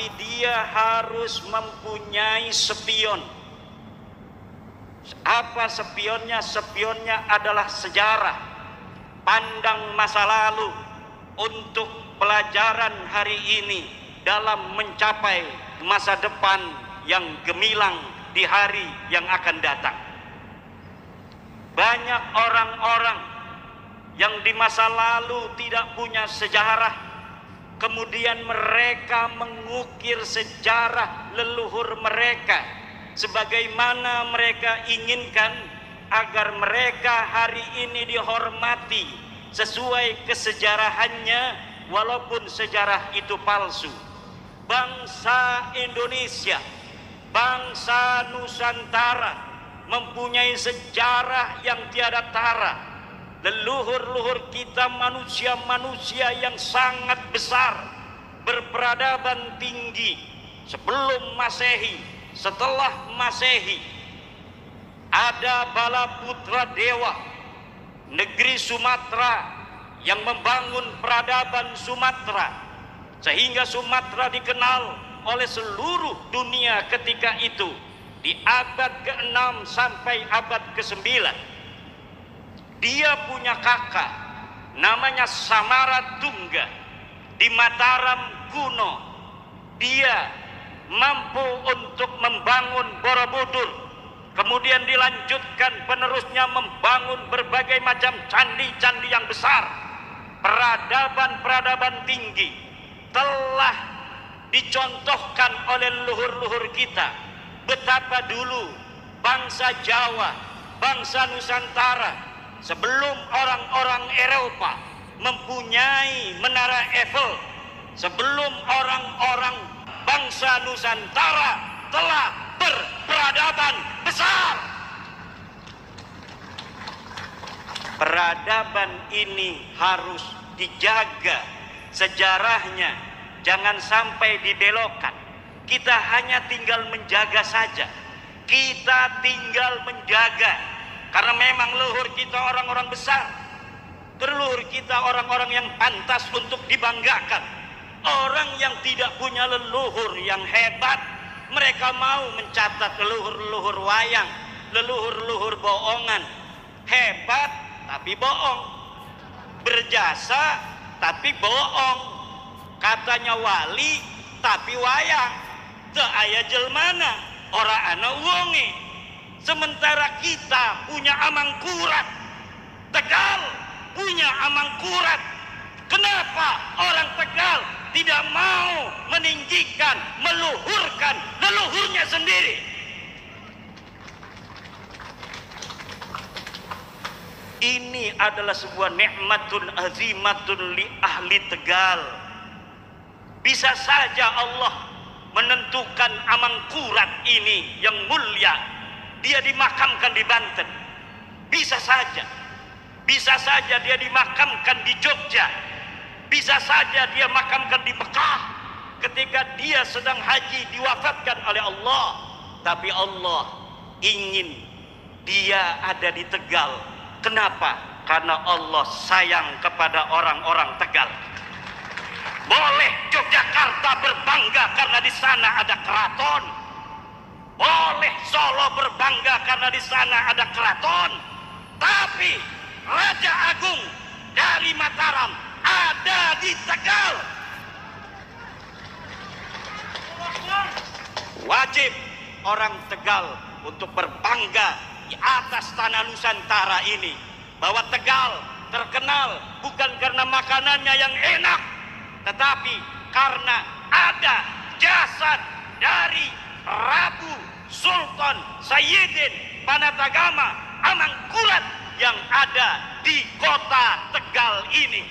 tapi dia harus mempunyai spion. Apa spionnya? Spionnya adalah sejarah, pandang masa lalu untuk pelajaran hari ini dalam mencapai masa depan yang gemilang di hari yang akan datang. Banyak orang-orang yang di masa lalu tidak punya sejarah, kemudian mereka mengukir sejarah leluhur mereka sebagaimana mereka inginkan agar mereka hari ini dihormati sesuai kesejarahannya, walaupun sejarah itu palsu. Bangsa Indonesia, bangsa Nusantara mempunyai sejarah yang tiada tara. Leluhur-leluhur kita manusia-manusia yang sangat besar, berperadaban tinggi sebelum Masehi, setelah Masehi. Ada bala putra dewa negeri Sumatera yang membangun peradaban Sumatera, sehingga Sumatera dikenal oleh seluruh dunia ketika itu di abad ke-6 sampai abad ke-9. Dia punya kakak namanya Samaratungga di Mataram kuno. Dia mampu untuk membangun Borobudur, kemudian dilanjutkan penerusnya membangun berbagai macam candi-candi yang besar. Peradaban-peradaban tinggi telah dicontohkan oleh leluhur-leluhur kita. Betapa dulu bangsa Jawa, bangsa Nusantara sebelum orang-orang Eropa mempunyai menara Eiffel, sebelum orang-orang bangsa Nusantara telah berperadaban besar. Peradaban ini harus dijaga sejarahnya, jangan sampai dibelokkan. Kita hanya tinggal menjaga saja. Kita tinggal menjaga, karena memang leluhur kita orang-orang besar. Leluhur kita orang-orang yang pantas untuk dibanggakan. Orang yang tidak punya leluhur yang hebat, mereka mau mencatat leluhur-leluhur wayang, leluhur-leluhur bohongan. Hebat tapi bohong, berjasa tapi bohong, katanya wali tapi wayang. Teu aya jelmana, ora ana wonge. Sementara kita punya Amangkurat, Tegal punya Amangkurat. Kenapa orang Tegal tidak mau meninggikan, meluhurkan leluhurnya sendiri? Ini adalah sebuah nikmatun azimatun li ahli Tegal. Bisa saja Allah menentukan Amangkurat ini yang mulia, dia dimakamkan di Banten. Bisa saja dia dimakamkan di Jogja, bisa saja dia makamkan di Mekah ketika dia sedang haji diwafatkan oleh Allah. Tapi Allah ingin dia ada di Tegal. Kenapa? Karena Allah sayang kepada orang-orang Tegal. Boleh Yogyakarta berbangga karena di sana ada keraton. Boleh Solo berbangga karena di sana ada keraton. Tapi Raja Agung dari Mataram ada di Tegal. Wajib orang Tegal untuk berbangga di atas tanah Nusantara ini, bahwa Tegal terkenal bukan karena makanannya yang enak, tetapi karena ada jasad dari Prabu Sultan Sayyidin Panatagama Amangkurat yang ada di kota Tegal ini.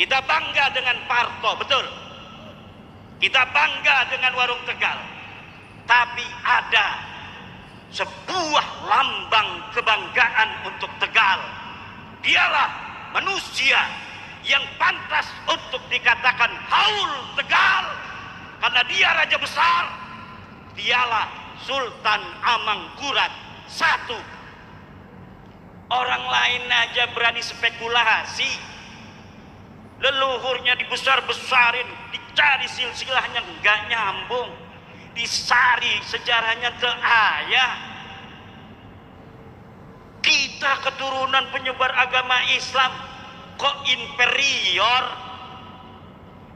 Kita bangga dengan Parto, betul. Kita bangga dengan warung Tegal. Tapi ada sebuah lambang kebanggaan untuk Tegal. Dialah manusia yang pantas untuk dikatakan Haul Tegal, karena dia raja besar. Dialah Sultan Amangkurat I. Orang lain aja berani spekulasi. leluhurnya dibesar-besarin, dicari silsilahnya nggak nyambung, disari sejarahnya ke ayah. Kita keturunan penyebar agama Islam kok inferior?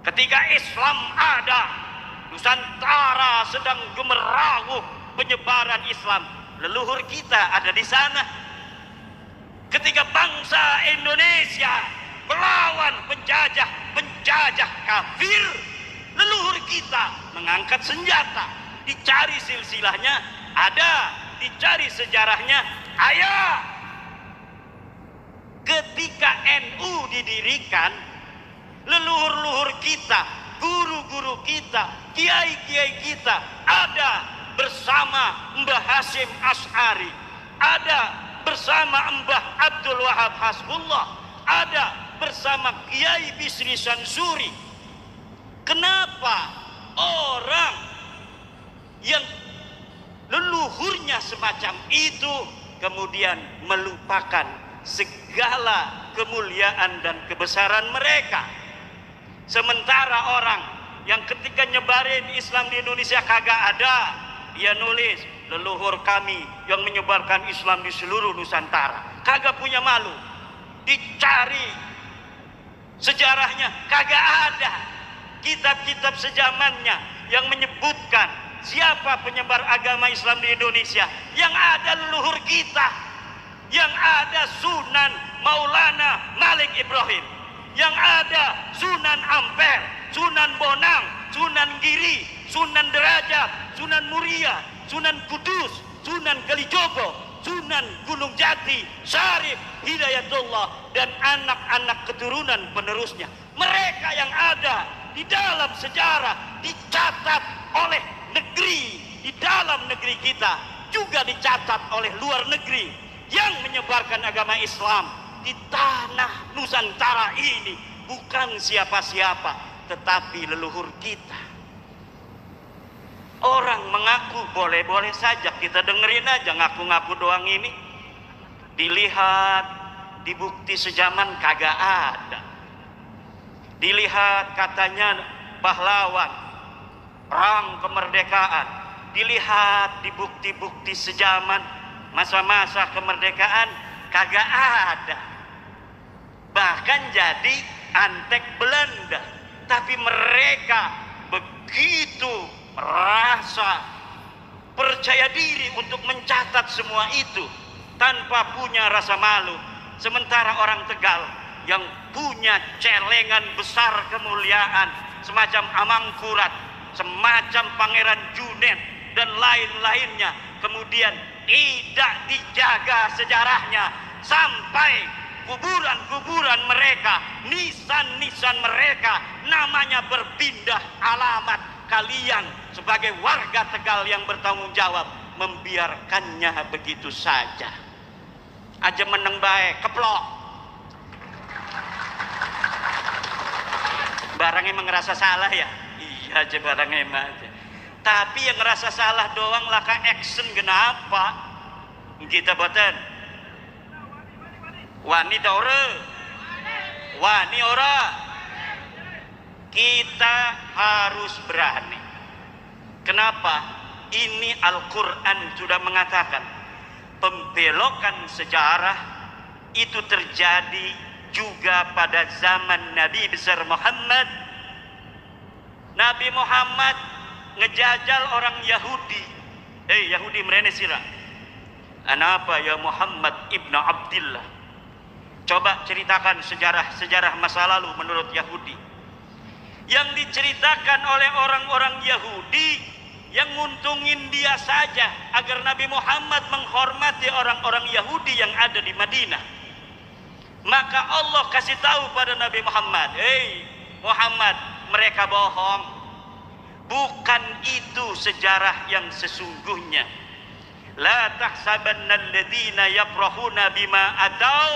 Ketika Islam ada, Nusantara sedang gemerlaup penyebaran Islam, leluhur kita ada di sana. Ketika bangsa Indonesia melawan penjajah kafir, leluhur kita mengangkat senjata, dicari silsilahnya ada, dicari sejarahnya ayah. Ketika NU didirikan, leluhur-leluhur kita, guru-guru kita, kiai-kiai kita ada bersama Mbah Hasyim Asy'ari, ada bersama Mbah Abdul Wahab Hasbullah, ada bersama Kiai Bisri Sansuri. Kenapa orang yang leluhurnya semacam itu kemudian melupakan segala kemuliaan dan kebesaran mereka? Sementara orang yang ketika nyebarin Islam di Indonesia kagak ada, dia nulis leluhur kami yang menyebarkan Islam di seluruh Nusantara, kagak punya malu. Dicari sejarahnya kagak ada, kitab-kitab sejamannya yang menyebutkan siapa penyebar agama Islam di Indonesia. Yang ada leluhur kita, yang ada Sunan Maulana Malik Ibrahim, yang ada Sunan Ampel, Sunan Bonang, Sunan Giri, Sunan Derajat, Sunan Muria, Sunan Kudus, Sunan Kalijogo, Sunan Gunung Jati, Syarif Hidayatullah, dan anak-anak keturunan penerusnya. Mereka yang ada di dalam sejarah dicatat oleh negeri, di dalam negeri kita juga dicatat oleh luar negeri yang menyebarkan agama Islam di tanah Nusantara ini. Bukan siapa-siapa, tetapi leluhur kita. Orang mengaku boleh-boleh saja, kita dengerin aja ngaku-ngaku doang ini. Dilihat di bukti sejaman kagak ada. Dilihat katanya pahlawan perang kemerdekaan, dilihat di bukti-bukti sejaman masa-masa kemerdekaan kagak ada. Bahkan jadi antek Belanda. Tapi mereka begitu merasa percaya diri untuk mencatat semua itu tanpa punya rasa malu. Sementara orang Tegal yang punya celengan besar kemuliaan semacam Amangkurat, semacam Pangeran Junet dan lain-lainnya, kemudian tidak dijaga sejarahnya sampai kuburan-kuburan mereka, nisan-nisan mereka namanya berpindah alamat. Kalian sebagai warga Tegal yang bertanggung jawab membiarkannya begitu saja. Aja meneng baik, keplok. Barangnya emang ngerasa salah ya? Iya aja barangnya emang aja. Tapi yang ngerasa salah doang laka action kenapa? Kita boten. Wani ta ora? Wani ora? Kita harus berani. Kenapa? Ini Al-Quran sudah mengatakan pembelokan sejarah itu terjadi juga pada zaman Nabi besar Muhammad. Nabi Muhammad ngejajal orang Yahudi. Yahudi merene sira. Anapa ya Muhammad ibnu Abdillah? Coba ceritakan sejarah masa lalu menurut Yahudi. Yang diceritakan oleh orang-orang Yahudi yang nguntungin dia saja agar Nabi Muhammad menghormati orang-orang Yahudi yang ada di Madinah. Maka Allah kasih tahu pada Nabi Muhammad, Muhammad, mereka bohong. Bukan itu sejarah yang sesungguhnya. La tahsabanna alladhina yafrahuna bima atau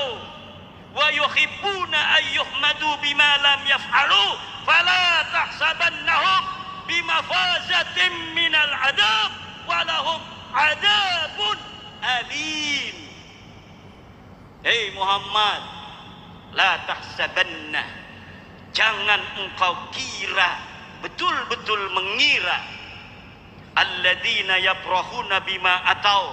wa yuhibbuna ayyuhmadu bima lam yaf'alu fala tahsabannahum bimafazatin minal adab walahum adabun alim. Muhammad, la tahsabanna, Jangan engkau kira, betul-betul mengira, alladzina yabrahuna bima atau